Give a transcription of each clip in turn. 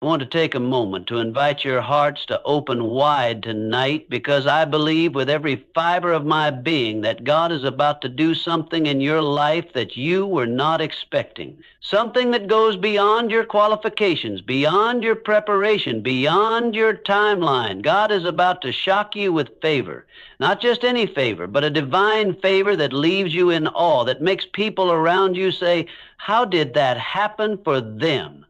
I want to take a moment to invite your hearts to open wide tonight, because I believe with every fiber of my being that God is about to do something in your life that you were not expecting. Something that goes beyond your qualifications, beyond your preparation, beyond your timeline. God is about to shock you with favor. Not just any favor, but a divine favor that leaves you in awe, that makes people around you say, "How did that happen for them?"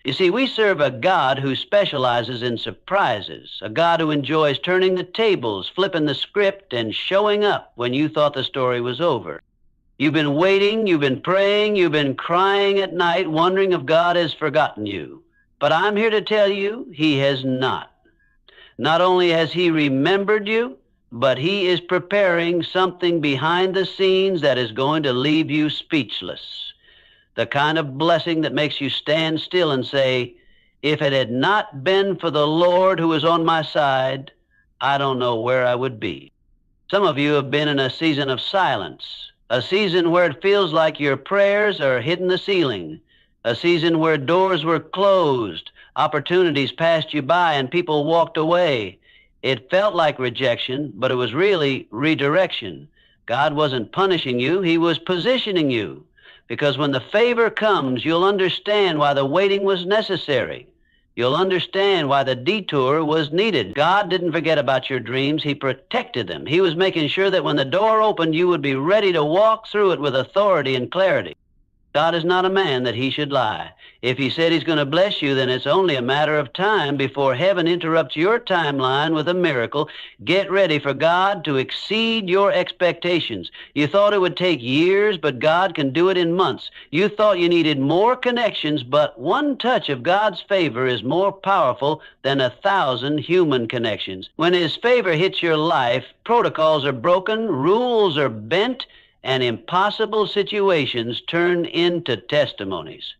You see, we serve a God who specializes in surprises, a God who enjoys turning the tables, flipping the script, and showing up when you thought the story was over. You've been waiting, you've been praying, you've been crying at night, wondering if God has forgotten you. But I'm here to tell you, He has not. Not only has He remembered you, but He is preparing something behind the scenes that is going to leave you speechless. The kind of blessing that makes you stand still and say, "If it had not been for the Lord who is on my side, I don't know where I would be." Some of you have been in a season of silence, a season where it feels like your prayers are hitting the ceiling, a season where doors were closed, opportunities passed you by, and people walked away. It felt like rejection, but it was really redirection. God wasn't punishing you, He was positioning you. Because when the favor comes, you'll understand why the waiting was necessary. You'll understand why the detour was needed. God didn't forget about your dreams. He protected them. He was making sure that when the door opened, you would be ready to walk through it with authority and clarity. God is not a man that He should lie. If He said He's going to bless you, then it's only a matter of time before heaven interrupts your timeline with a miracle. Get ready for God to exceed your expectations. You thought it would take years, but God can do it in months. You thought you needed more connections, but one touch of God's favor is more powerful than 1,000 human connections. When His favor hits your life, protocols are broken, rules are bent, and impossible situations turn into testimonies.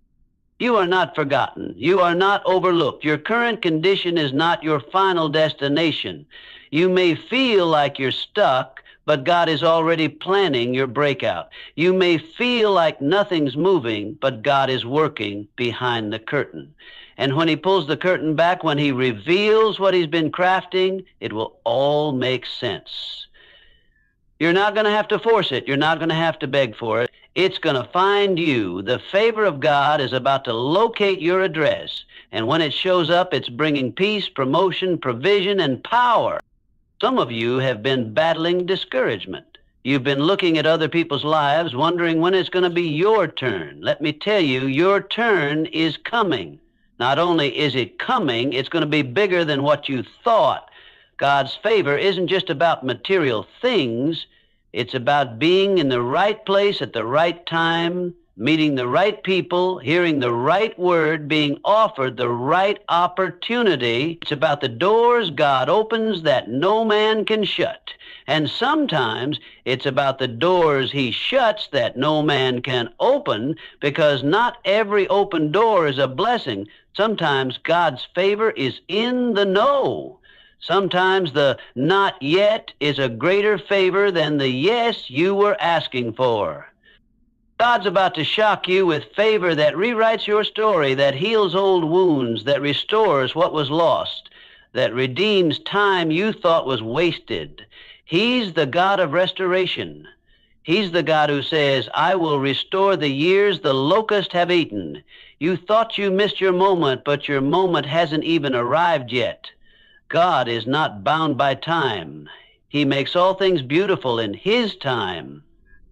You are not forgotten. You are not overlooked. Your current condition is not your final destination. You may feel like you're stuck, but God is already planning your breakout. You may feel like nothing's moving, but God is working behind the curtain. And when He pulls the curtain back, when He reveals what He's been crafting, it will all make sense. You're not going to have to force it. You're not going to have to beg for it. It's going to find you. The favor of God is about to locate your address. And when it shows up, it's bringing peace, promotion, provision, and power. Some of you have been battling discouragement. You've been looking at other people's lives, wondering when it's going to be your turn. Let me tell you, your turn is coming. Not only is it coming, it's going to be bigger than what you thought. God's favor isn't just about material things. It's about being in the right place at the right time, meeting the right people, hearing the right word, being offered the right opportunity. It's about the doors God opens that no man can shut. And sometimes it's about the doors He shuts that no man can open, because not every open door is a blessing. Sometimes God's favor is in the no. Sometimes the not yet is a greater favor than the yes you were asking for. God's about to shock you with favor that rewrites your story, that heals old wounds, that restores what was lost, that redeems time you thought was wasted. He's the God of restoration. He's the God who says, "I will restore the years the locusts have eaten." You thought you missed your moment, but your moment hasn't even arrived yet. God is not bound by time. He makes all things beautiful in His time,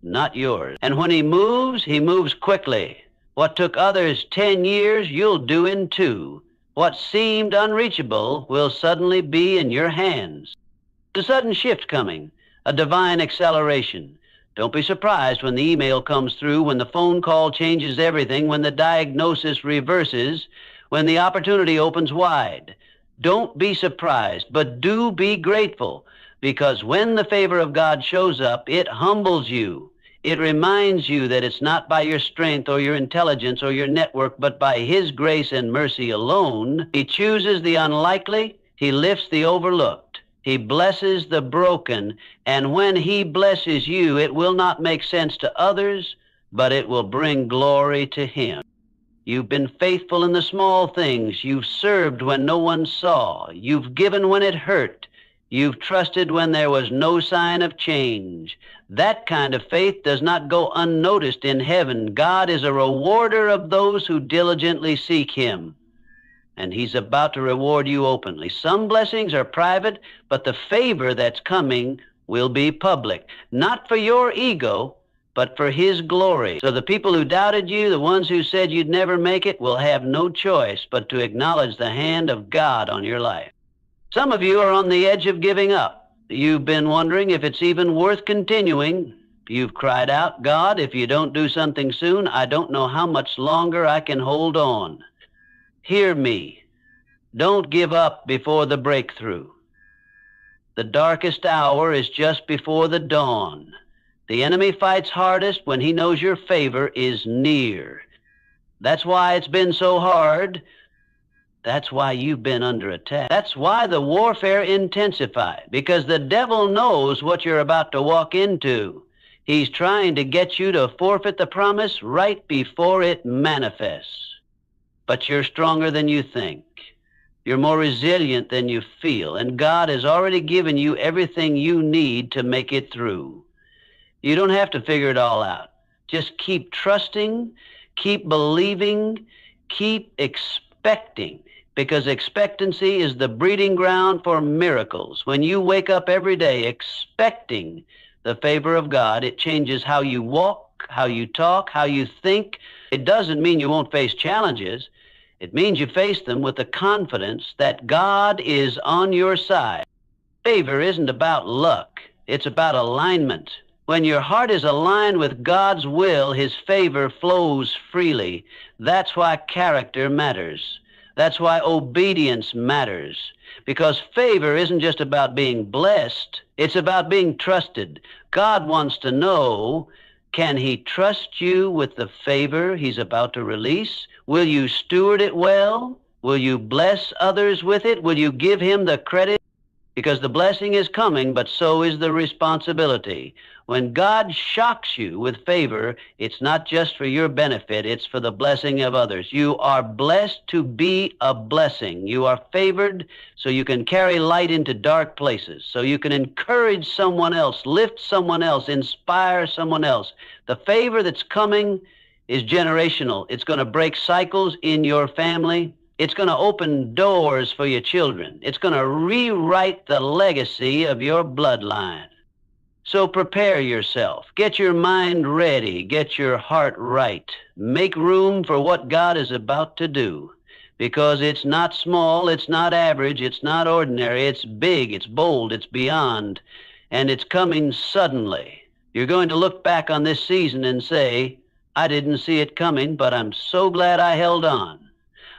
not yours. And when He moves quickly. What took others 10 years, you'll do in 2. What seemed unreachable will suddenly be in your hands. A sudden shift coming, a divine acceleration. Don't be surprised when the email comes through, when the phone call changes everything, when the diagnosis reverses, when the opportunity opens wide. Don't be surprised, but do be grateful, because when the favor of God shows up, it humbles you. It reminds you that it's not by your strength or your intelligence or your network, but by His grace and mercy alone. He chooses the unlikely. He lifts the overlooked. He blesses the broken. And when He blesses you, it will not make sense to others, but it will bring glory to Him. You've been faithful in the small things. You've served when no one saw. You've given when it hurt. You've trusted when there was no sign of change. That kind of faith does not go unnoticed in heaven. God is a rewarder of those who diligently seek him, and he's about to reward you openly. Some blessings are private, but the favor that's coming will be public, not for your ego, but for his glory. So the people who doubted you, the ones who said you'd never make it, will have no choice but to acknowledge the hand of God on your life. Some of you are on the edge of giving up. You've been wondering if it's even worth continuing. You've cried out, God, if you don't do something soon, I don't know how much longer I can hold on. Hear me. Don't give up before the breakthrough. The darkest hour is just before the dawn. The enemy fights hardest when he knows your favor is near. That's why it's been so hard. That's why you've been under attack. That's why the warfare intensified, because the devil knows what you're about to walk into. He's trying to get you to forfeit the promise right before it manifests. But you're stronger than you think. You're more resilient than you feel, and God has already given you everything you need to make it through. You don't have to figure it all out. Just keep trusting, keep believing, keep expecting, because expectancy is the breeding ground for miracles. When you wake up every day expecting the favor of God, it changes how you walk, how you talk, how you think. It doesn't mean you won't face challenges. It means you face them with the confidence that God is on your side. Favor isn't about luck. It's about alignment. When your heart is aligned with God's will, his favor flows freely. That's why character matters. That's why obedience matters. Because favor isn't just about being blessed. It's about being trusted. God wants to know, can he trust you with the favor he's about to release? Will you steward it well? Will you bless others with it? Will you give him the credit? Because the blessing is coming, but so is the responsibility. When God shocks you with favor, it's not just for your benefit, it's for the blessing of others. You are blessed to be a blessing. You are favored so you can carry light into dark places, so you can encourage someone else, lift someone else, inspire someone else. The favor that's coming is generational. It's going to break cycles in your family. It's going to open doors for your children. It's going to rewrite the legacy of your bloodline. So prepare yourself. Get your mind ready. Get your heart right. Make room for what God is about to do, because it's not small, it's not average, it's not ordinary, it's big, it's bold, it's beyond, and it's coming suddenly. You're going to look back on this season and say, I didn't see it coming, but I'm so glad I held on.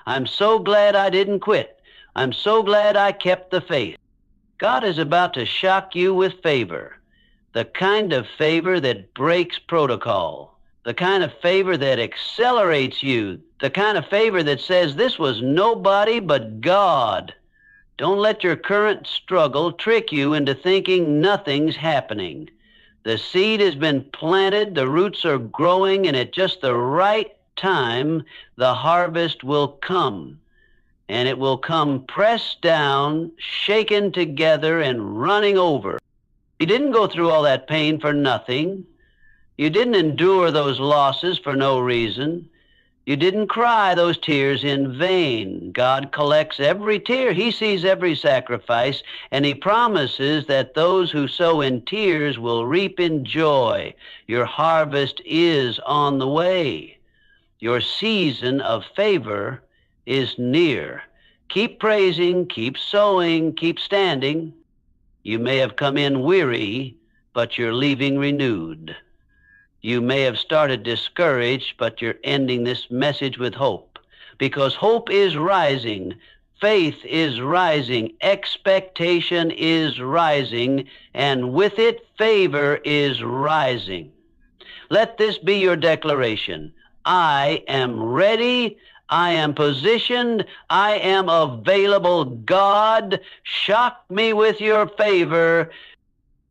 I'm so glad I didn't quit. I'm so glad I kept the faith. God is about to shock you with favor. The kind of favor that breaks protocol, the kind of favor that accelerates you, the kind of favor that says this was nobody but God. Don't let your current struggle trick you into thinking nothing's happening. The seed has been planted, the roots are growing, and at just the right time, the harvest will come. And it will come pressed down, shaken together, and running over. You didn't go through all that pain for nothing. You didn't endure those losses for no reason. You didn't cry those tears in vain. God collects every tear. He sees every sacrifice, and he promises that those who sow in tears will reap in joy. Your harvest is on the way. Your season of favor is near. Keep praising, keep sowing, keep standing. You may have come in weary, but you're leaving renewed. You may have started discouraged, but you're ending this message with hope. Because hope is rising, faith is rising, expectation is rising, and with it, favor is rising. Let this be your declaration. I am ready. I am positioned. I am available. God, shock me with your favor.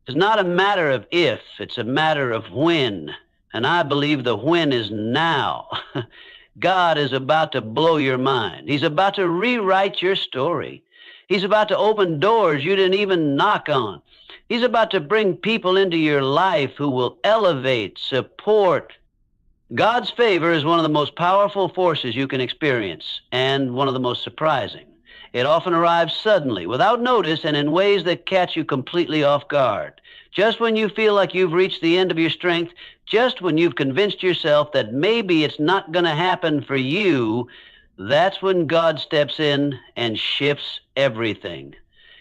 It's not a matter of if, it's a matter of when. And I believe the when is now. God is about to blow your mind. He's about to rewrite your story. He's about to open doors you didn't even knock on. He's about to bring people into your life who will elevate, support. God's favor is one of the most powerful forces you can experience, and one of the most surprising. It often arrives suddenly, without notice, and in ways that catch you completely off guard. Just when you feel like you've reached the end of your strength, just when you've convinced yourself that maybe it's not going to happen for you, that's when God steps in and shifts everything.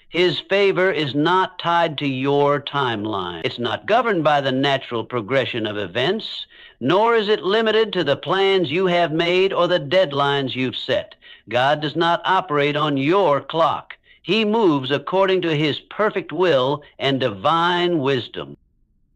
His favor is not tied to your timeline. It's not governed by the natural progression of events, nor is it limited to the plans you have made or the deadlines you've set. God does not operate on your clock. He moves according to His perfect will and divine wisdom.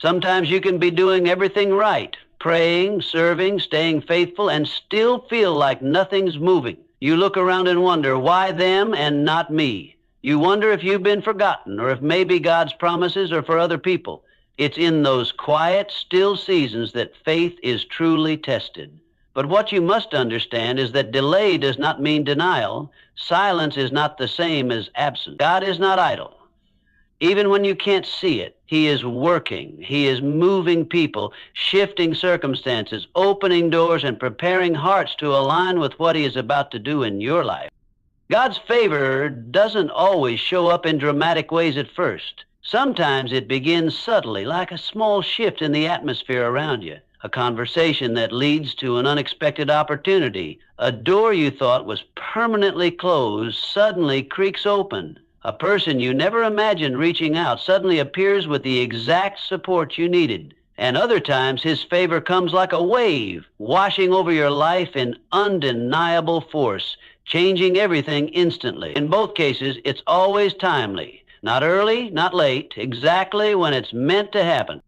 Sometimes you can be doing everything right, praying, serving, staying faithful, and still feel like nothing's moving. You look around and wonder, why them and not me? You wonder if you've been forgotten, or if maybe God's promises are for other people. It's in those quiet, still seasons that faith is truly tested. But what you must understand is that delay does not mean denial. Silence is not the same as absence. God is not idle. Even when you can't see it, He is working. He is moving people, shifting circumstances, opening doors, and preparing hearts to align with what He is about to do in your life. God's favor doesn't always show up in dramatic ways at first. Sometimes it begins subtly, like a small shift in the atmosphere around you. A conversation that leads to an unexpected opportunity. A door you thought was permanently closed suddenly creaks open. A person you never imagined reaching out suddenly appears with the exact support you needed. And other times His favor comes like a wave, washing over your life in undeniable force, changing everything instantly. In both cases, it's always timely. Not early, not late, exactly when it's meant to happen.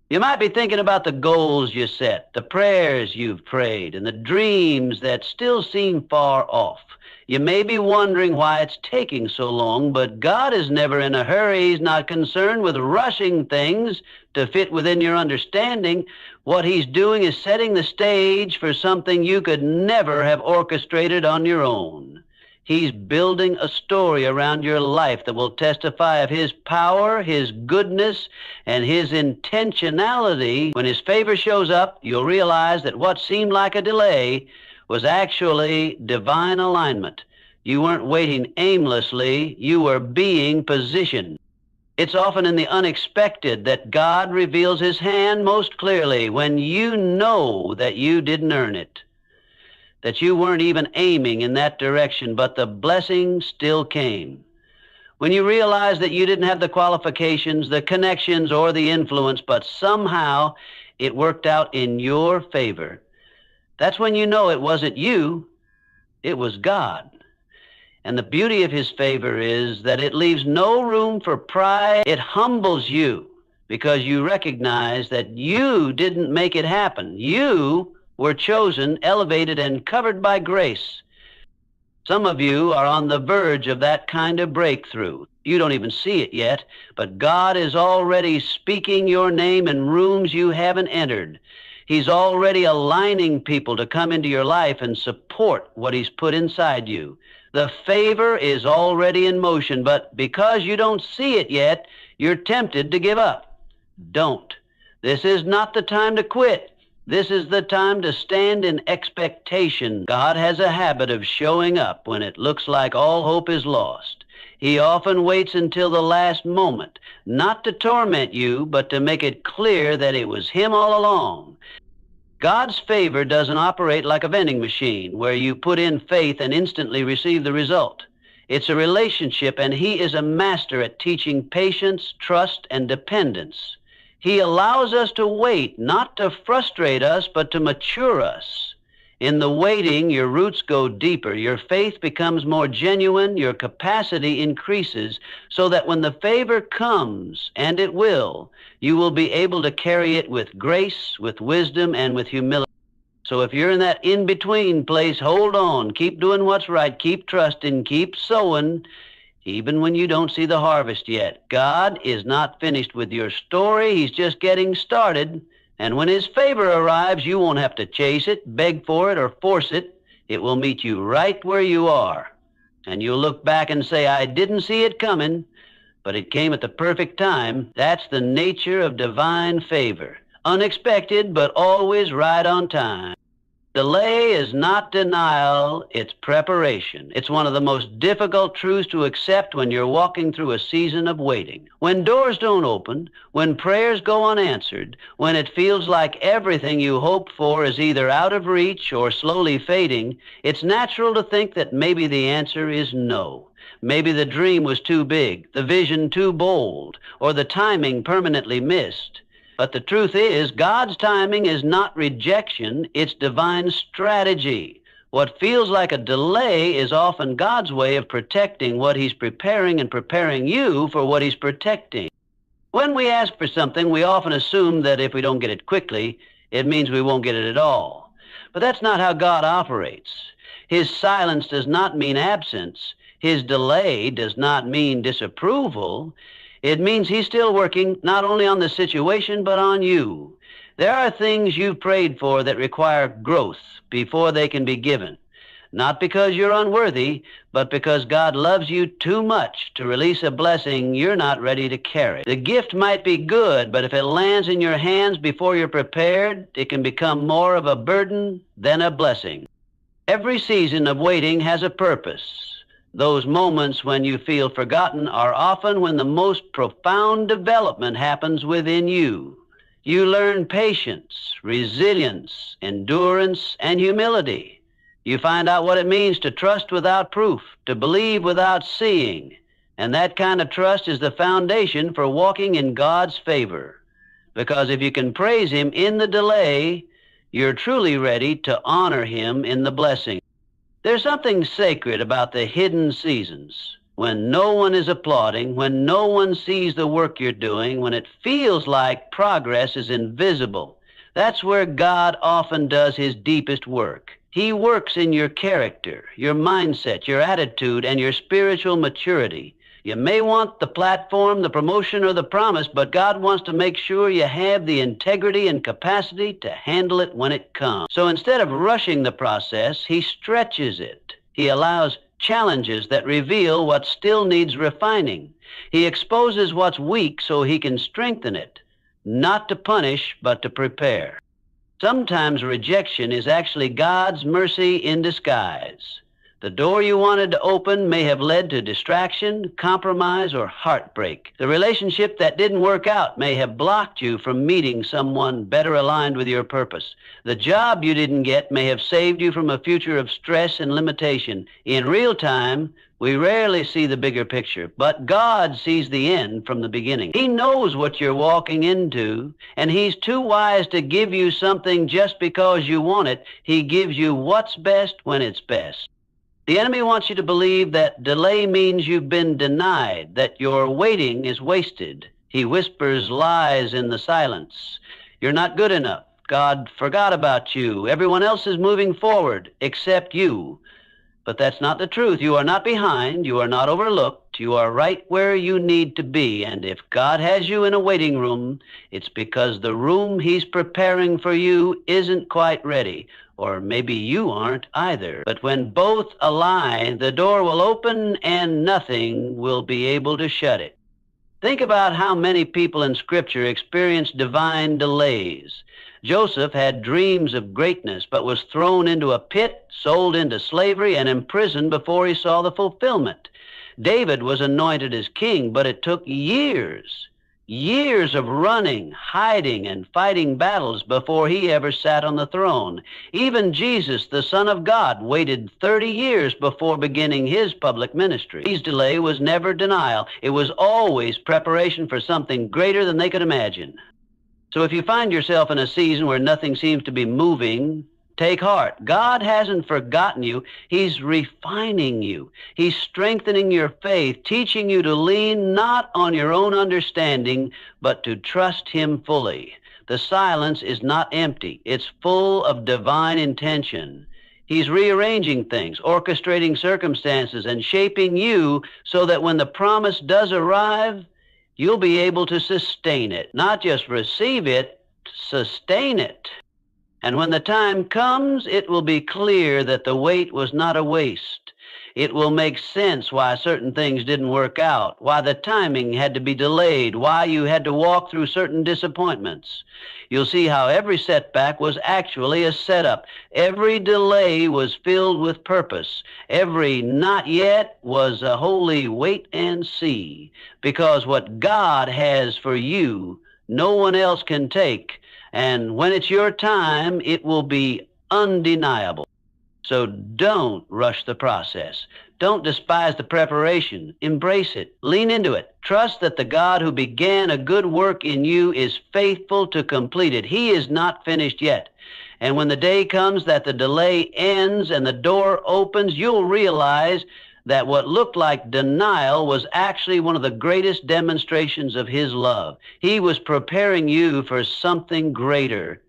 You might be thinking about the goals you set, the prayers you've prayed, and the dreams that still seem far off. You may be wondering why it's taking so long, but God is never in a hurry. He's not concerned with rushing things to fit within your understanding. What He's doing is setting the stage for something you could never have orchestrated on your own. He's building a story around your life that will testify of His power, His goodness, and His intentionality. When His favor shows up, you'll realize that what seemed like a delay was actually divine alignment. You weren't waiting aimlessly, you were being positioned. It's often in the unexpected that God reveals His hand most clearly, when you know that you didn't earn it, that you weren't even aiming in that direction, but the blessing still came. When you realize that you didn't have the qualifications, the connections, or the influence, but somehow it worked out in your favor. That's when you know it wasn't you, it was God. And the beauty of His favor is that it leaves no room for pride. It humbles you because you recognize that you didn't make it happen. You were chosen, elevated, and covered by grace. Some of you are on the verge of that kind of breakthrough. You don't even see it yet, but God is already speaking your name in rooms you haven't entered. He's already aligning people to come into your life and support what He's put inside you. The favor is already in motion, but because you don't see it yet, you're tempted to give up. Don't. This is not the time to quit. This is the time to stand in expectation. God has a habit of showing up when it looks like all hope is lost. He often waits until the last moment, not to torment you, but to make it clear that it was Him all along. God's favor doesn't operate like a vending machine where you put in faith and instantly receive the result. It's a relationship, and He is a master at teaching patience, trust, and dependence. He allows us to wait, not to frustrate us, but to mature us. In the waiting, your roots go deeper, your faith becomes more genuine, your capacity increases, so that when the favor comes, and it will, you will be able to carry it with grace, with wisdom, and with humility. So if you're in that in-between place, hold on, keep doing what's right, keep trusting, keep sowing, even when you don't see the harvest yet. God is not finished with your story. He's just getting started. And when his favor arrives, you won't have to chase it, beg for it, or force it. It will meet you right where you are. And you'll look back and say, I didn't see it coming, but it came at the perfect time. That's the nature of divine favor. Unexpected, but always right on time. Delay is not denial, it's preparation. It's one of the most difficult truths to accept when you're walking through a season of waiting. When doors don't open, when prayers go unanswered, when it feels like everything you hoped for is either out of reach or slowly fading, it's natural to think that maybe the answer is no. Maybe the dream was too big, the vision too bold, or the timing permanently missed. But the truth is, God's timing is not rejection, it's divine strategy. What feels like a delay is often God's way of protecting what he's preparing and preparing you for what he's protecting. When we ask for something, we often assume that if we don't get it quickly, it means we won't get it at all. But that's not how God operates. His silence does not mean absence. His delay does not mean disapproval. It means he's still working not only on the situation, but on you. There are things you've prayed for that require growth before they can be given. Not because you're unworthy, but because God loves you too much to release a blessing you're not ready to carry. The gift might be good, but if it lands in your hands before you're prepared, it can become more of a burden than a blessing. Every season of waiting has a purpose. Those moments when you feel forgotten are often when the most profound development happens within you. You learn patience, resilience, endurance, and humility. You find out what it means to trust without proof, to believe without seeing. And that kind of trust is the foundation for walking in God's favor. Because if you can praise him in the delay, you're truly ready to honor him in the blessing. There's something sacred about the hidden seasons, when no one is applauding, when no one sees the work you're doing, when it feels like progress is invisible. That's where God often does his deepest work. He works in your character, your mindset, your attitude, and your spiritual maturity. You may want the platform, the promotion, or the promise, but God wants to make sure you have the integrity and capacity to handle it when it comes. So instead of rushing the process, he stretches it. He allows challenges that reveal what still needs refining. He exposes what's weak so he can strengthen it, not to punish, but to prepare. Sometimes rejection is actually God's mercy in disguise. The door you wanted to open may have led to distraction, compromise, or heartbreak. The relationship that didn't work out may have blocked you from meeting someone better aligned with your purpose. The job you didn't get may have saved you from a future of stress and limitation. In real time, we rarely see the bigger picture, but God sees the end from the beginning. He knows what you're walking into, and he's too wise to give you something just because you want it. He gives you what's best when it's best. The enemy wants you to believe that delay means you've been denied, that your waiting is wasted. He whispers lies in the silence. You're not good enough. God forgot about you. Everyone else is moving forward except you. But that's not the truth. You are not behind. You are not overlooked. You are right where you need to be. And if God has you in a waiting room, it's because the room he's preparing for you isn't quite ready. Or maybe you aren't either. But when both align, the door will open and nothing will be able to shut it. Think about how many people in Scripture experience divine delays. Joseph had dreams of greatness, but was thrown into a pit, sold into slavery, and imprisoned before he saw the fulfillment. David was anointed as king, but it took years of running, hiding, and fighting battles before he ever sat on the throne. Even Jesus, the Son of God, waited 30 years before beginning his public ministry. His delay was never denial. It was always preparation for something greater than they could imagine. So if you find yourself in a season where nothing seems to be moving, take heart. God hasn't forgotten you. He's refining you. He's strengthening your faith, teaching you to lean not on your own understanding, but to trust him fully. The silence is not empty. It's full of divine intention. He's rearranging things, orchestrating circumstances, and shaping you so that when the promise does arrive, you'll be able to sustain it, not just receive it, sustain it. And when the time comes, it will be clear that the wait was not a waste. It will make sense why certain things didn't work out, why the timing had to be delayed, why you had to walk through certain disappointments. You'll see how every setback was actually a setup. Every delay was filled with purpose. Every not yet was a holy wait and see. Because what God has for you, no one else can take. And when it's your time, it will be undeniable. So don't rush the process. Don't despise the preparation. Embrace it. Lean into it. Trust that the God who began a good work in you is faithful to complete it. He is not finished yet. And when the day comes that the delay ends and the door opens, you'll realize that what looked like denial was actually one of the greatest demonstrations of His love. He was preparing you for something greater.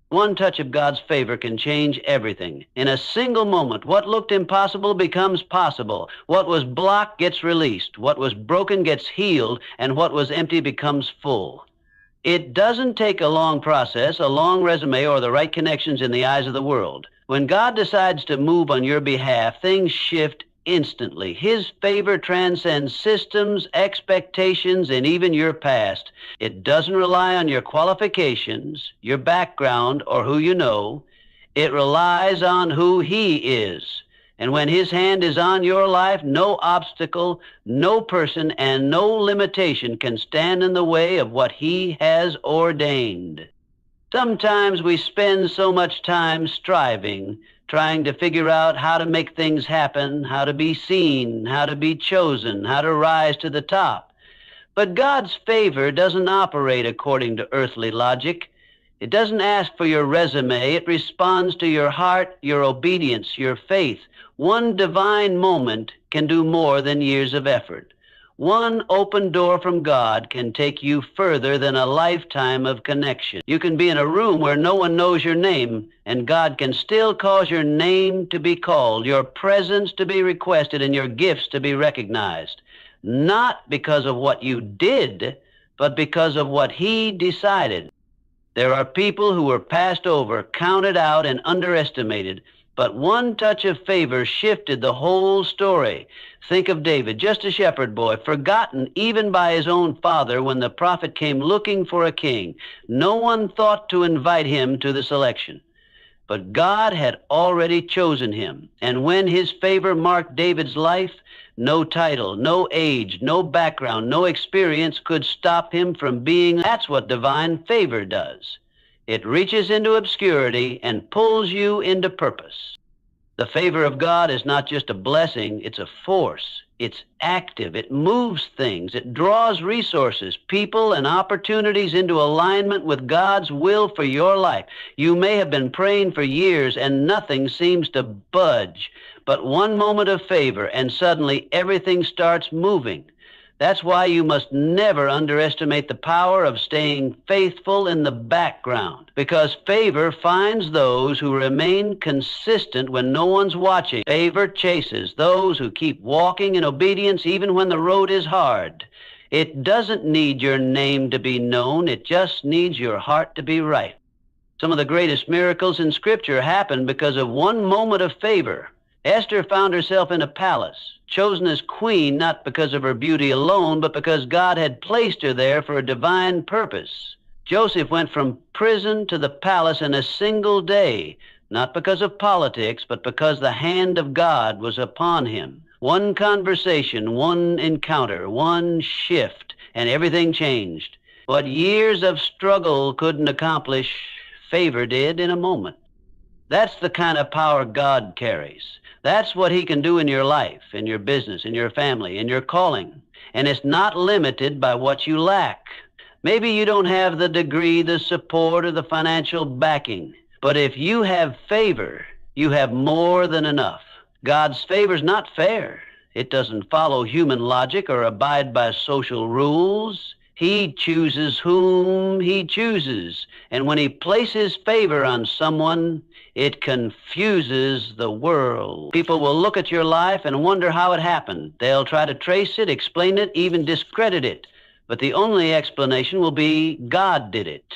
One touch of God's favor can change everything. In a single moment, what looked impossible becomes possible. What was blocked gets released. What was broken gets healed, and what was empty becomes full. It doesn't take a long process, a long resume, or the right connections in the eyes of the world. When God decides to move on your behalf, things shift instantly. His favor transcends systems, expectations, and even your past. It doesn't rely on your qualifications, your background, or who you know. It relies on who He is. And when His hand is on your life, no obstacle, no person, and no limitation can stand in the way of what He has ordained. Sometimes we spend so much time striving, trying to figure out how to make things happen, how to be seen, how to be chosen, how to rise to the top. But God's favor doesn't operate according to earthly logic. It doesn't ask for your resume. It responds to your heart, your obedience, your faith. One divine moment can do more than years of effort. One open door from God can take you further than a lifetime of connection. You can be in a room where no one knows your name, and God can still cause your name to be called, your presence to be requested, and your gifts to be recognized. Not because of what you did, but because of what He decided. There are people who were passed over, counted out, and underestimated, but one touch of favor shifted the whole story. Think of David, just a shepherd boy, forgotten even by his own father when the prophet came looking for a king. No one thought to invite him to the selection. But God had already chosen him. And when His favor marked David's life, no title, no age, no background, no experience could stop him from being. That's what divine favor does. It reaches into obscurity and pulls you into purpose. The favor of God is not just a blessing, it's a force. It's active, it moves things, it draws resources, people, and opportunities into alignment with God's will for your life. You may have been praying for years and nothing seems to budge, but one moment of favor and suddenly everything starts moving. That's why you must never underestimate the power of staying faithful in the background, because favor finds those who remain consistent when no one's watching. Favor chases those who keep walking in obedience even when the road is hard. It doesn't need your name to be known. It just needs your heart to be right. Some of the greatest miracles in Scripture happened because of one moment of favor. Esther found herself in a palace, chosen as queen not because of her beauty alone, but because God had placed her there for a divine purpose. Joseph went from prison to the palace in a single day, not because of politics, but because the hand of God was upon him. One conversation, one encounter, one shift, and everything changed. What years of struggle couldn't accomplish, favor did in a moment. That's the kind of power God carries. That's what He can do in your life, in your business, in your family, in your calling. And it's not limited by what you lack. Maybe you don't have the degree, the support, or the financial backing. But if you have favor, you have more than enough. God's favor is not fair. It doesn't follow human logic or abide by social rules. He chooses whom He chooses. And when He places favor on someone, it confuses the world. People will look at your life and wonder how it happened. They'll try to trace it, explain it, even discredit it. But the only explanation will be God did it.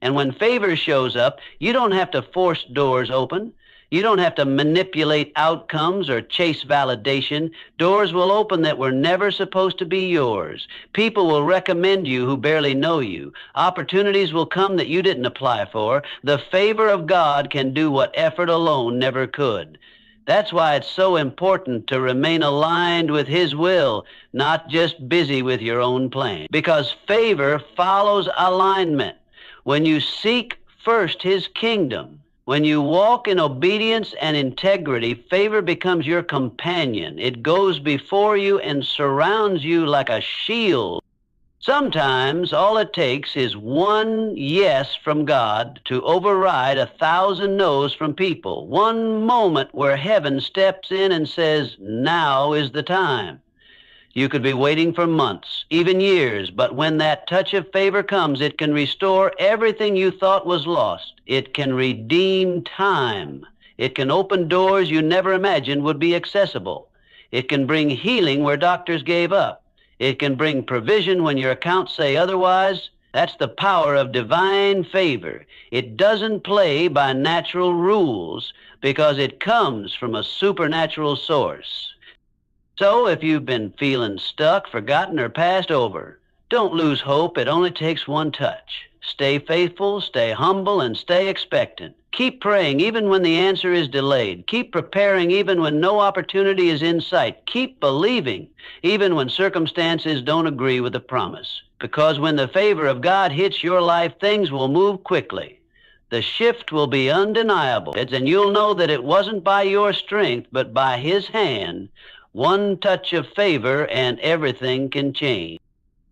And when favor shows up, you don't have to force doors open. You don't have to manipulate outcomes or chase validation. Doors will open that were never supposed to be yours. People will recommend you who barely know you. Opportunities will come that you didn't apply for. The favor of God can do what effort alone never could. That's why it's so important to remain aligned with His will, not just busy with your own plan. Because favor follows alignment. When you seek first His kingdom, when you walk in obedience and integrity, favor becomes your companion. It goes before you and surrounds you like a shield. Sometimes all it takes is one yes from God to override 1,000 no's from people. One moment where heaven steps in and says, now is the time. You could be waiting for months, even years, but when that touch of favor comes, it can restore everything you thought was lost. It can redeem time. It can open doors you never imagined would be accessible. It can bring healing where doctors gave up. It can bring provision when your accounts say otherwise. That's the power of divine favor. It doesn't play by natural rules because it comes from a supernatural source. So if you've been feeling stuck, forgotten, or passed over, don't lose hope. It only takes one touch. Stay faithful, stay humble, and stay expectant. Keep praying even when the answer is delayed. Keep preparing even when no opportunity is in sight. Keep believing even when circumstances don't agree with the promise. Because when the favor of God hits your life, things will move quickly. The shift will be undeniable, and you'll know that it wasn't by your strength, but by His hand. One touch of favor and everything can change.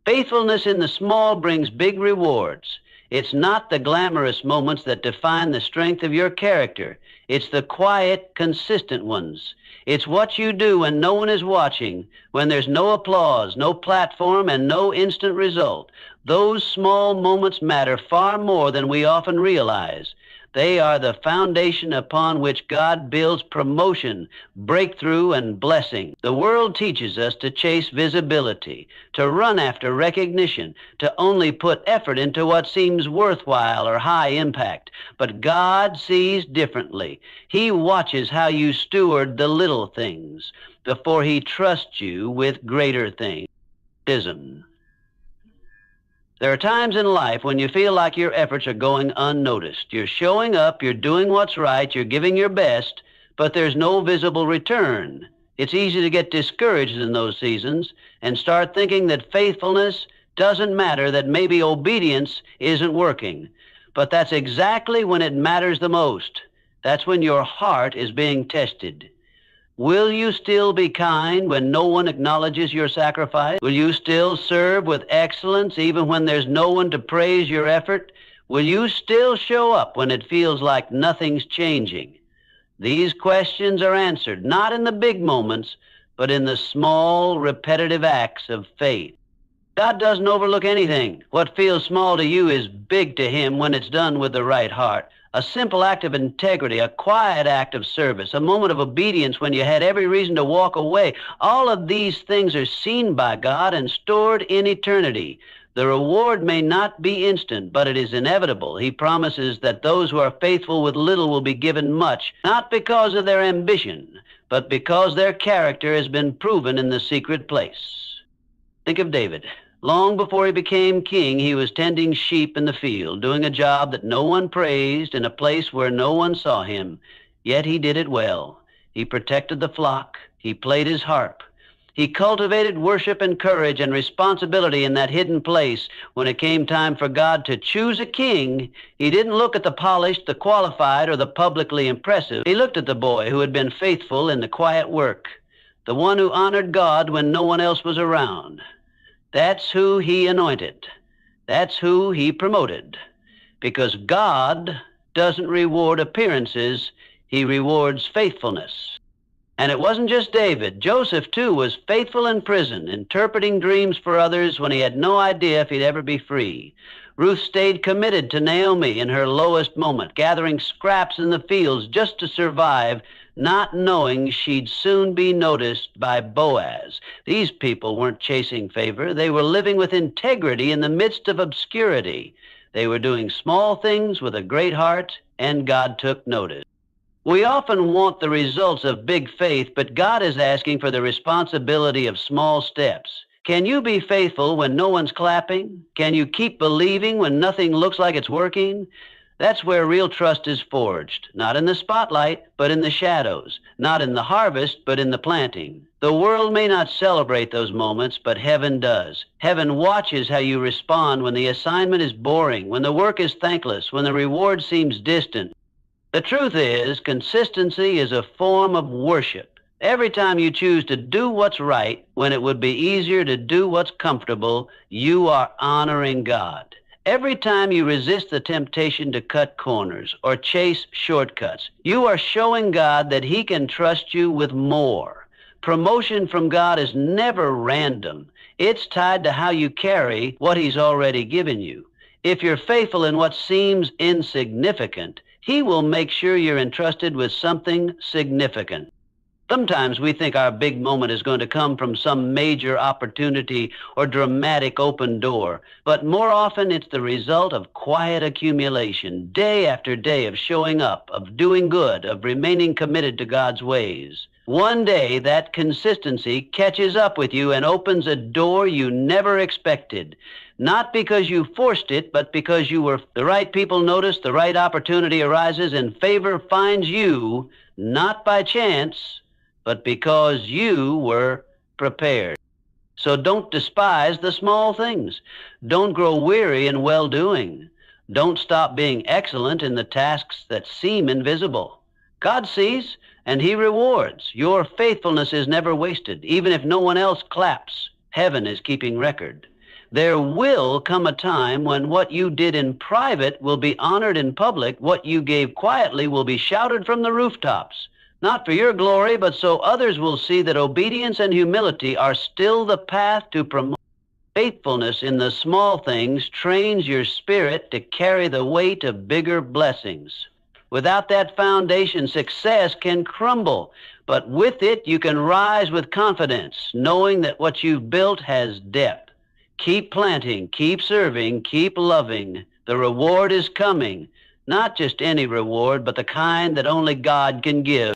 Faithfulness in the small brings big rewards. It's not the glamorous moments that define the strength of your character. It's the quiet, consistent ones. It's what you do when no one is watching, when there's no applause, no platform, and no instant result. Those small moments matter far more than we often realize. They are the foundation upon which God builds promotion, breakthrough, and blessing. The world teaches us to chase visibility, to run after recognition, to only put effort into what seems worthwhile or high impact. But God sees differently. He watches how you steward the little things before He trusts you with greater things. There are times in life when you feel like your efforts are going unnoticed. You're showing up, you're doing what's right, you're giving your best, but there's no visible return. It's easy to get discouraged in those seasons and start thinking that faithfulness doesn't matter, that maybe obedience isn't working. But that's exactly when it matters the most. That's when your heart is being tested. Will you still be kind when no one acknowledges your sacrifice? Will you still serve with excellence even when there's no one to praise your effort? Will you still show up when it feels like nothing's changing? These questions are answered not in the big moments, but in the small, repetitive acts of faith. God doesn't overlook anything. What feels small to you is big to Him when it's done with the right heart. A simple act of integrity, a quiet act of service, a moment of obedience when you had every reason to walk away. All of these things are seen by God and stored in eternity. The reward may not be instant, but it is inevitable. He promises that those who are faithful with little will be given much, not because of their ambition, but because their character has been proven in the secret place. Think of David. Long before he became king, he was tending sheep in the field, doing a job that no one praised in a place where no one saw him. Yet he did it well. He protected the flock. He played his harp. He cultivated worship and courage and responsibility in that hidden place. When it came time for God to choose a king, He didn't look at the polished, the qualified, or the publicly impressive. He looked at the boy who had been faithful in the quiet work, the one who honored God when no one else was around. That's who He anointed. That's who He promoted. Because God doesn't reward appearances, He rewards faithfulness. And it wasn't just David. Joseph, too, was faithful in prison, interpreting dreams for others when he had no idea if he'd ever be free. Ruth stayed committed to Naomi in her lowest moment, gathering scraps in the fields just to survive, not knowing she'd soon be noticed by Boaz. These people weren't chasing favor. They were living with integrity in the midst of obscurity. They were doing small things with a great heart, and God took notice. We often want the results of big faith, but God is asking for the responsibility of small steps. Can you be faithful when no one's clapping? Can you keep believing when nothing looks like it's working? That's where real trust is forged, not in the spotlight, but in the shadows, not in the harvest, but in the planting. The world may not celebrate those moments, but heaven does. Heaven watches how you respond when the assignment is boring, when the work is thankless, when the reward seems distant. The truth is, consistency is a form of worship. Every time you choose to do what's right when it would be easier to do what's comfortable, you are honoring God. Every time you resist the temptation to cut corners or chase shortcuts, you are showing God that He can trust you with more. Promotion from God is never random. It's tied to how you carry what He's already given you. If you're faithful in what seems insignificant, He will make sure you're entrusted with something significant. Sometimes we think our big moment is going to come from some major opportunity or dramatic open door, but more often it's the result of quiet accumulation, day after day of showing up, of doing good, of remaining committed to God's ways. One day that consistency catches up with you and opens a door you never expected, not because you forced it, but because the right people notice, the right opportunity arises, and favor finds you, not by chance, but because you were prepared. So don't despise the small things. Don't grow weary in well-doing. Don't stop being excellent in the tasks that seem invisible. God sees, and He rewards. Your faithfulness is never wasted. Even if no one else claps, heaven is keeping record. There will come a time when what you did in private will be honored in public. What you gave quietly will be shouted from the rooftops. Not for your glory, but so others will see that obedience and humility are still the path to promote. Faithfulness in the small things trains your spirit to carry the weight of bigger blessings. Without that foundation, success can crumble, but with it, you can rise with confidence, knowing that what you've built has depth. Keep planting, keep serving, keep loving. The reward is coming. Not just any reward, but the kind that only God can give.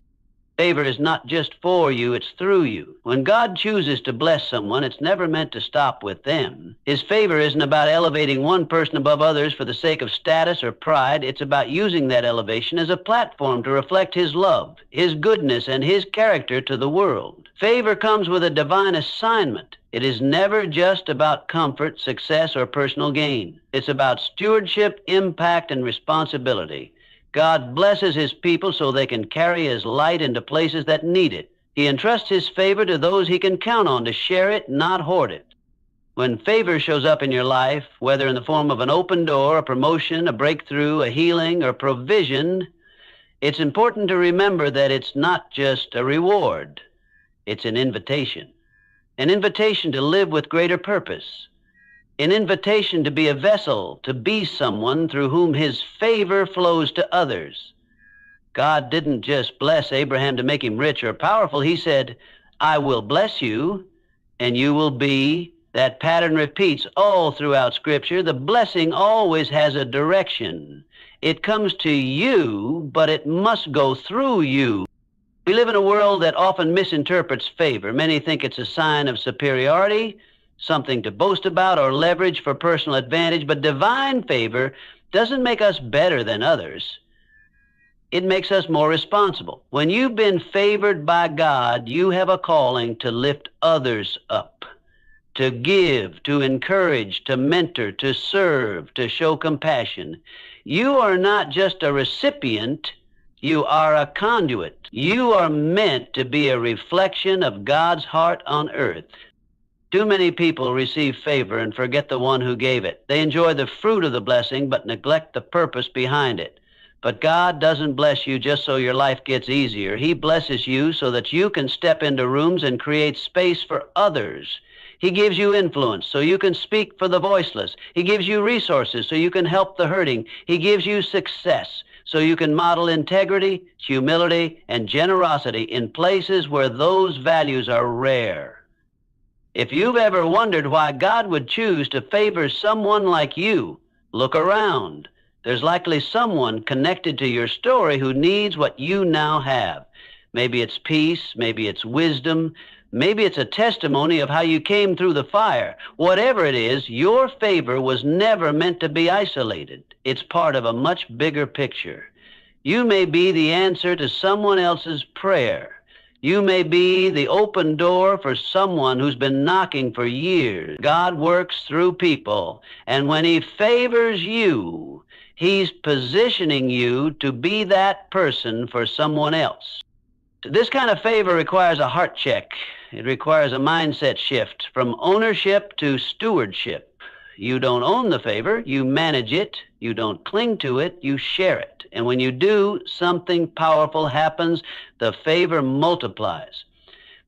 Favor is not just for you, it's through you. When God chooses to bless someone, it's never meant to stop with them. His favor isn't about elevating one person above others for the sake of status or pride. It's about using that elevation as a platform to reflect His love, His goodness, and His character to the world. Favor comes with a divine assignment. It is never just about comfort, success, or personal gain. It's about stewardship, impact, and responsibility. God blesses His people so they can carry His light into places that need it. He entrusts His favor to those He can count on to share it, not hoard it. When favor shows up in your life, whether in the form of an open door, a promotion, a breakthrough, a healing, or provision, it's important to remember that it's not just a reward. It's an invitation. An invitation to live with greater purpose. An invitation to be a vessel, to be someone through whom His favor flows to others. God didn't just bless Abraham to make him rich or powerful. He said, I will bless you, and you will be. That pattern repeats all throughout Scripture. The blessing always has a direction. It comes to you, but it must go through you. We live in a world that often misinterprets favor. Many think it's a sign of superiority, something to boast about or leverage for personal advantage, but divine favor doesn't make us better than others. It makes us more responsible. When you've been favored by God, you have a calling to lift others up, to give, to encourage, to mentor, to serve, to show compassion. You are not just a recipient, you are a conduit. You are meant to be a reflection of God's heart on earth. Too many people receive favor and forget the one who gave it. They enjoy the fruit of the blessing, but neglect the purpose behind it. But God doesn't bless you just so your life gets easier. He blesses you so that you can step into rooms and create space for others. He gives you influence so you can speak for the voiceless. He gives you resources so you can help the hurting. He gives you success so you can model integrity, humility, and generosity in places where those values are rare. If you've ever wondered why God would choose to favor someone like you, Look around. There's likely someone connected to your story who needs what you now have. Maybe it's peace, maybe it's wisdom, maybe it's a testimony of how you came through the fire. Whatever it is, your favor was never meant to be isolated. It's part of a much bigger picture. You may be the answer to someone else's prayer. You may be the open door for someone who's been knocking for years. God works through people, and when He favors you, He's positioning you to be that person for someone else. This kind of favor requires a heart check. It requires a mindset shift from ownership to stewardship. You don't own the favor, you manage it. You don't cling to it, you share it. And when you do, something powerful happens. The favor multiplies.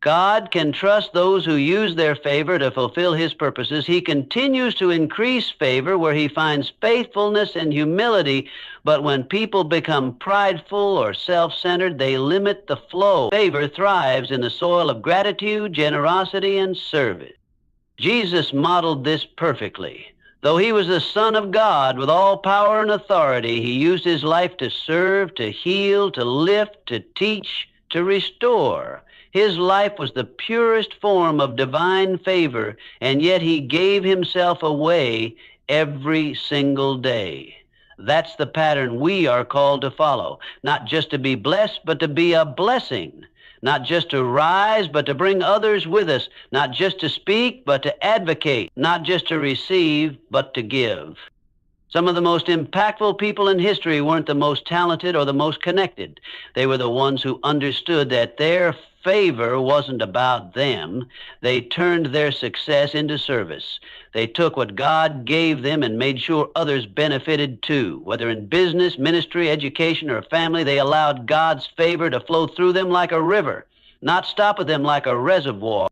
God can trust those who use their favor to fulfill His purposes. He continues to increase favor where He finds faithfulness and humility. But when people become prideful or self-centered, they limit the flow. Favor thrives in the soil of gratitude, generosity, and service. Jesus modeled this perfectly. Though He was the Son of God with all power and authority, He used His life to serve, to heal, to lift, to teach, to restore. His life was the purest form of divine favor, and yet He gave Himself away every single day. That's the pattern we are called to follow, not just to be blessed, but to be a blessing. Not just to rise, but to bring others with us. Not just to speak, but to advocate. Not just to receive, but to give. Some of the most impactful people in history weren't the most talented or the most connected. They were the ones who understood that their favor wasn't about them. They turned their success into service. They took what God gave them and made sure others benefited too. Whether in business, ministry, education, or family, they allowed God's favor to flow through them like a river, not stop at them like a reservoir.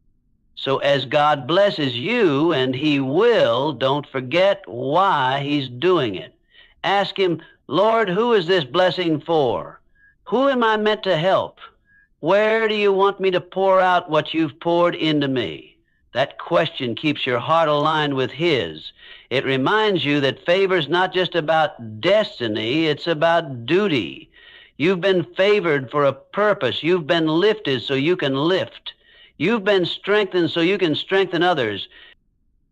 So as God blesses you, and He will, don't forget why He's doing it. Ask Him, Lord, who is this blessing for? Who am I meant to help? Where do you want me to pour out what you've poured into me? That question keeps your heart aligned with His. It reminds you that favor's not just about destiny, it's about duty. You've been favored for a purpose. You've been lifted so you can lift. You've been strengthened so you can strengthen others.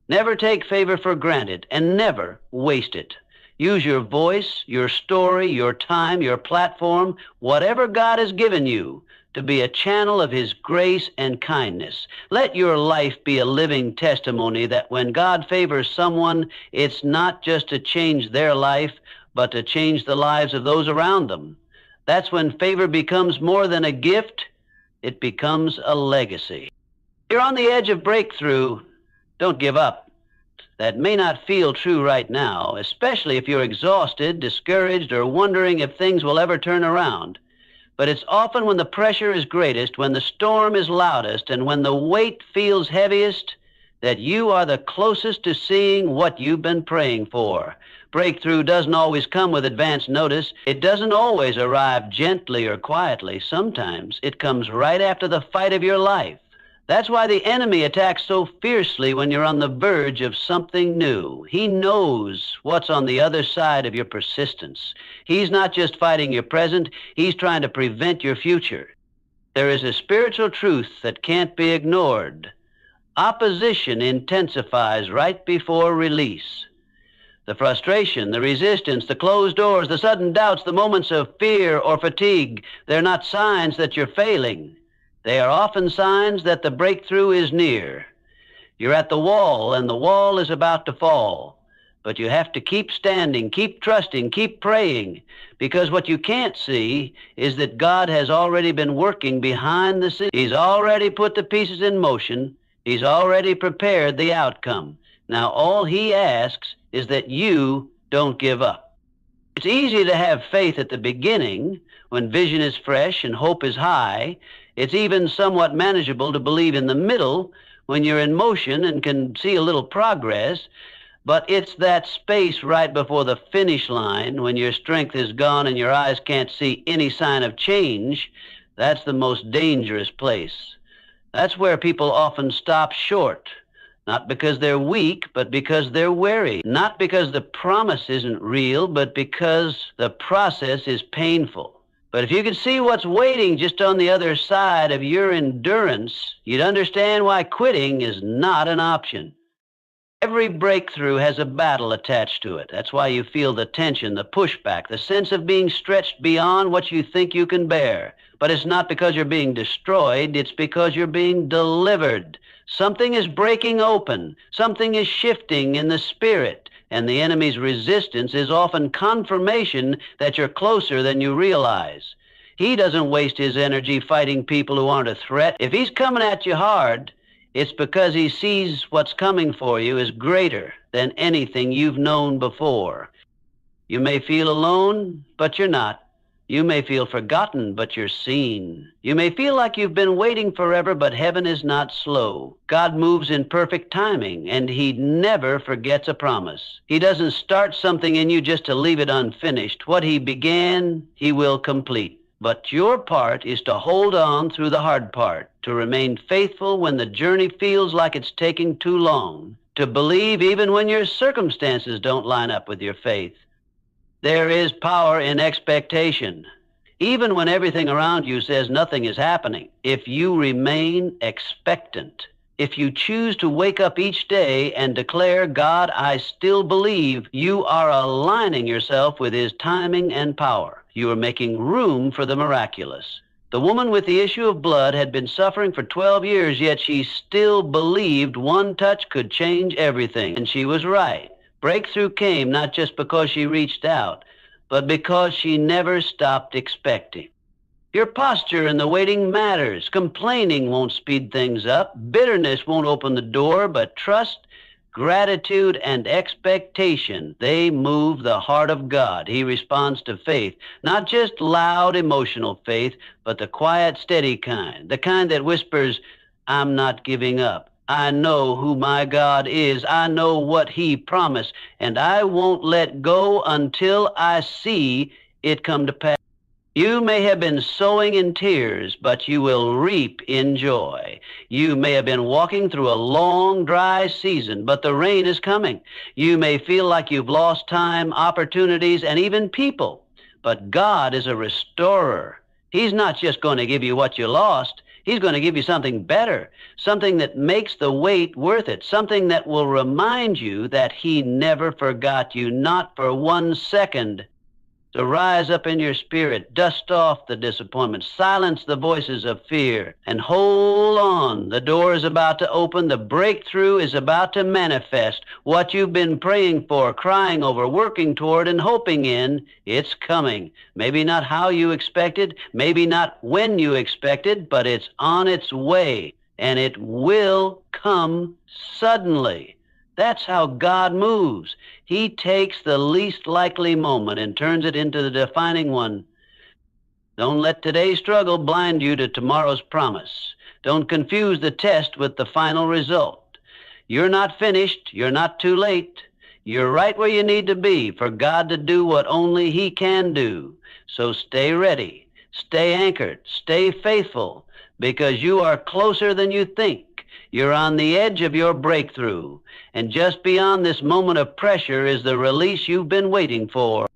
Never take favor for granted and never waste it. Use your voice, your story, your time, your platform, whatever God has given you, to be a channel of His grace and kindness. Let your life be a living testimony that when God favors someone, it's not just to change their life, but to change the lives of those around them. That's when favor becomes more than a gift, it becomes a legacy. You're on the edge of breakthrough. Don't give up. That may not feel true right now, especially if you're exhausted, discouraged, or wondering if things will ever turn around. But it's often when the pressure is greatest, when the storm is loudest, and when the weight feels heaviest, that you are the closest to seeing what you've been praying for. Breakthrough doesn't always come with advance notice. It doesn't always arrive gently or quietly. Sometimes it comes right after the fight of your life. That's why the enemy attacks so fiercely when you're on the verge of something new. He knows what's on the other side of your persistence. He's not just fighting your present, he's trying to prevent your future. There is a spiritual truth that can't be ignored. Opposition intensifies right before release. The frustration, the resistance, the closed doors, the sudden doubts, the moments of fear or fatigue, they're not signs that you're failing. They are often signs that the breakthrough is near. You're at the wall, and the wall is about to fall. But you have to keep standing, keep trusting, keep praying, because what you can't see is that God has already been working behind the scenes. He's already put the pieces in motion. He's already prepared the outcome. Now, all He asks is that you don't give up. It's easy to have faith at the beginning when vision is fresh and hope is high. It's even somewhat manageable to believe in the middle when you're in motion and can see a little progress. But it's that space right before the finish line when your strength is gone and your eyes can't see any sign of change. That's the most dangerous place. That's where people often stop short. Not because they're weak, but because they're weary. Not because the promise isn't real, but because the process is painful. But if you could see what's waiting just on the other side of your endurance, you'd understand why quitting is not an option. Every breakthrough has a battle attached to it. That's why you feel the tension, the pushback, the sense of being stretched beyond what you think you can bear. But it's not because you're being destroyed, it's because you're being delivered. Something is breaking open. Something is shifting in the spirit. And the enemy's resistance is often confirmation that you're closer than you realize. He doesn't waste his energy fighting people who aren't a threat. If he's coming at you hard, it's because he sees what's coming for you is greater than anything you've known before. You may feel alone, but you're not. You may feel forgotten, but you're seen. You may feel like you've been waiting forever, but heaven is not slow. God moves in perfect timing, and he never forgets a promise. He doesn't start something in you just to leave it unfinished. What he began, he will complete. But your part is to hold on through the hard part, to remain faithful when the journey feels like it's taking too long, to believe even when your circumstances don't line up with your faith. There is power in expectation. Even when everything around you says nothing is happening, if you remain expectant, if you choose to wake up each day and declare, God, I still believe, you are aligning yourself with his timing and power. You are making room for the miraculous. The woman with the issue of blood had been suffering for 12 years, yet she still believed one touch could change everything. And she was right. Breakthrough came not just because she reached out, but because she never stopped expecting. Your posture in the waiting matters. Complaining won't speed things up. Bitterness won't open the door, but trust, gratitude, and expectation, they move the heart of God. He responds to faith, not just loud emotional faith, but the quiet, steady kind, the kind that whispers, I'm not giving up. I know who my God is. I know what he promised, and I won't let go until I see it come to pass. You may have been sowing in tears, but you will reap in joy. You may have been walking through a long, dry season, but the rain is coming. You may feel like you've lost time, opportunities, and even people, but God is a restorer. He's not just going to give you what you lost. He's going to give you something better, something that makes the wait worth it, something that will remind you that he never forgot you, not for 1 second. So rise up in your spirit, dust off the disappointment, silence the voices of fear, and hold on. The door is about to open. The breakthrough is about to manifest. What you've been praying for, crying over, working toward, and hoping in, it's coming. Maybe not how you expected, maybe not when you expected, but it's on its way, and it will come suddenly. That's how God moves. He takes the least likely moment and turns it into the defining one. Don't let today's struggle blind you to tomorrow's promise. Don't confuse the test with the final result. You're not finished. You're not too late. You're right where you need to be for God to do what only he can do. So stay ready. Stay anchored. Stay faithful, because you are closer than you think. You're on the edge of your breakthrough, and just beyond this moment of pressure is the release you've been waiting for.